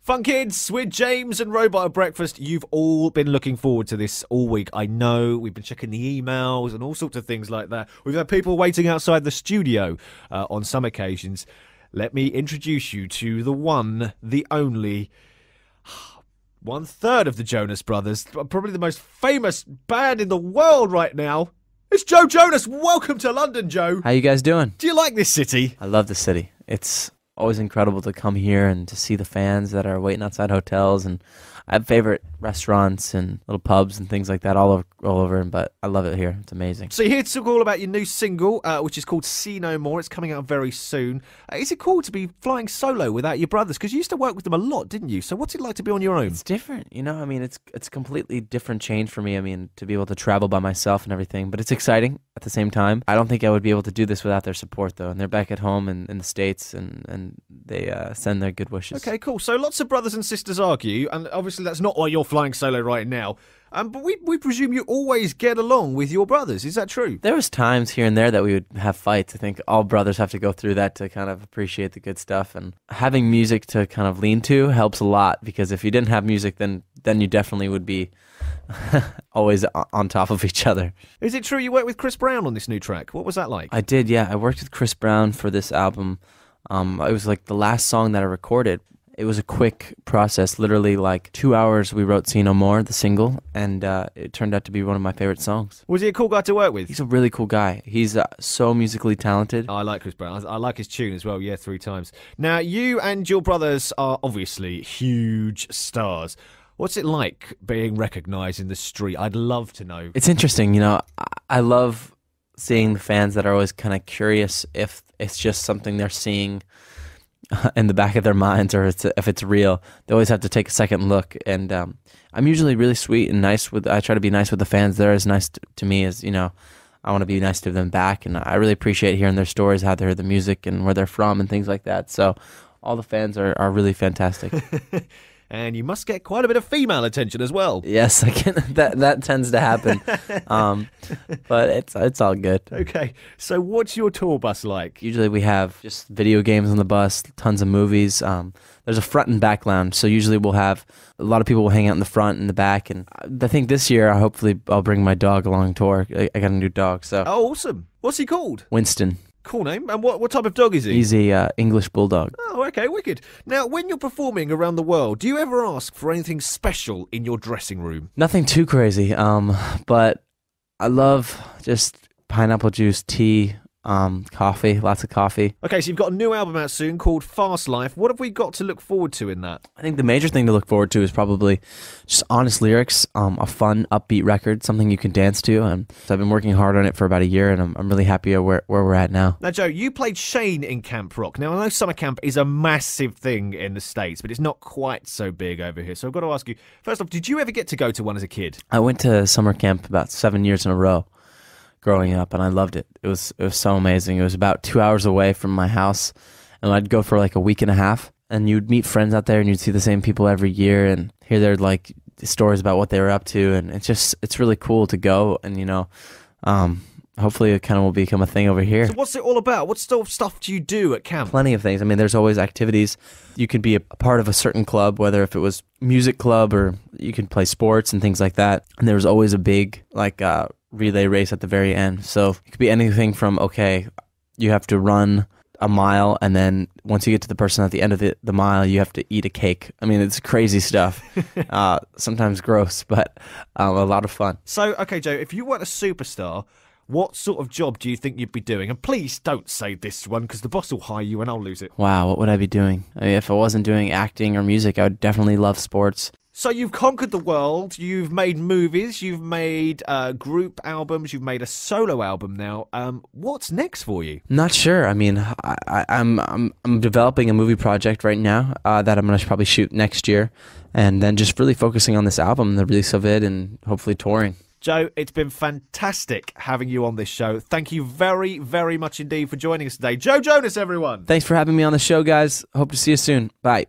Fun Kids with James and Robot at Breakfast. You've all been looking forward to this all week. I know we've been checking the emails and all sorts of things like that. We've had people waiting outside the studio on some occasions. Let me introduce you to the one, the only, 1/3 of the Jonas Brothers, probably the most famous band in the world right now. It's Joe Jonas. Welcome to London, Joe. How you guys doing? Do you like this city? I love the city. It's always incredible to come here and to see the fans that are waiting outside hotels, and I have favorite restaurants and little pubs and things like that all over, but I love it here. It's amazing. So you're here to talk all about your new single, which is called See No More. It's coming out very soon. Is it cool to be flying solo without your brothers? Because you used to work with them a lot, didn't you? So what's it like to be on your own? It's different, you know. I mean, it's a completely different change for me. I mean, to be able to travel by myself and everything, but it's exciting at the same time. I don't think I would be able to do this without their support, though. And they're back at home in the States, and they send their good wishes. Okay, cool. So lots of brothers and sisters argue, and obviously that's not why you're flying solo right now. But we presume you always get along with your brothers. Is that true? There was times here and there that we would have fights. I think all brothers have to go through that to kind of appreciate the good stuff. And having music to kind of lean to helps a lot, because if you didn't have music, then you definitely would be always on top of each other. Is it true you worked with Chris Brown on this new track? What was that like? I did, yeah. I worked with Chris Brown for this album. It was like the last song that I recorded. It was a quick process, literally like 2 hours we wrote See No More, the single, and it turned out to be one of my favorite songs. Was he a cool guy to work with? He's a really cool guy. He's so musically talented. I like Chris Brown. I like his tune as well, yeah, 3 times. Now, you and your brothers are obviously huge stars. What's it like being recognised in the street? I'd love to know. It's interesting, you know. I love seeing the fans that are always kind of curious if it's just something they're seeing in the back of their minds, or if it's real. They always have to take a second look, and I'm usually really sweet and nice I try to be nice with the fans. They're as nice to me as, you know, I want to be nice to them back, and I really appreciate hearing their stories, how they heard the music and where they're from and things like that. So all the fans are really fantastic. And you must get quite a bit of female attention as well. Yes, I can. That tends to happen, but it's all good. Okay, so what's your tour bus like? Usually we have just video games on the bus, tons of movies. There's a front and back lounge, so usually we'll have a lot of people will hang out in the front and the back. And I think this year, hopefully, I'll bring my dog along tour. I got a new dog, so. Oh, awesome! What's he called? Winston. Cool name. And what type of dog is he? He's a English bulldog. Oh, okay, wicked. Now, when you're performing around the world, do you ever ask for anything special in your dressing room? Nothing too crazy, but I love just pineapple juice, tea, coffee, lots of coffee. Okay, so you've got a new album out soon called Fast Life. What have we got to look forward to in that? I think the major thing to look forward to is probably just honest lyrics, a fun, upbeat record, something you can dance to. And so I've been working hard on it for about a year, and I'm really happy where we're at now. Now, Joe, you played Shane in Camp Rock. Now, I know summer camp is a massive thing in the States, but it's not quite so big over here. So I've got to ask you, first off, did you ever get to go to one as a kid? I went to summer camp about 7 years in a row growing up, and I loved it. It was so amazing. It was about 2 hours away from my house, and I'd go for like a week and a half, and you'd meet friends out there, and you'd see the same people every year and hear their like stories about what they were up to, and it's really cool to go, and you know, hopefully it kind of will become a thing over here. So what's it all about? What sort of stuff do you do at camp? Plenty of things. I mean, there's always activities. You could be a part of a certain club, whether if it was music club or you could play sports and things like that, and there was always a big like relay race at the very end. So it could be anything from, okay, you have to run a mile, and then once you get to the person at the end of the mile, you have to eat a cake. I mean, it's crazy stuff. Sometimes gross, but a lot of fun. So, okay, Joe, if you weren't a superstar, what sort of job do you think you'd be doing? And please don't say this one, because the boss will hire you and I'll lose it. Wow, what would I be doing? I mean, if I wasn't doing acting or music, I would definitely love sports. So you've conquered the world, you've made movies, you've made group albums, you've made a solo album now. What's next for you? Not sure. I mean, I'm developing a movie project right now that I'm going to probably shoot next year, and then just really focusing on this album, the release of it, and hopefully touring. Joe, it's been fantastic having you on this show. Thank you very, very much indeed for joining us today. Joe Jonas, everyone. Thanks for having me on the show, guys. Hope to see you soon. Bye.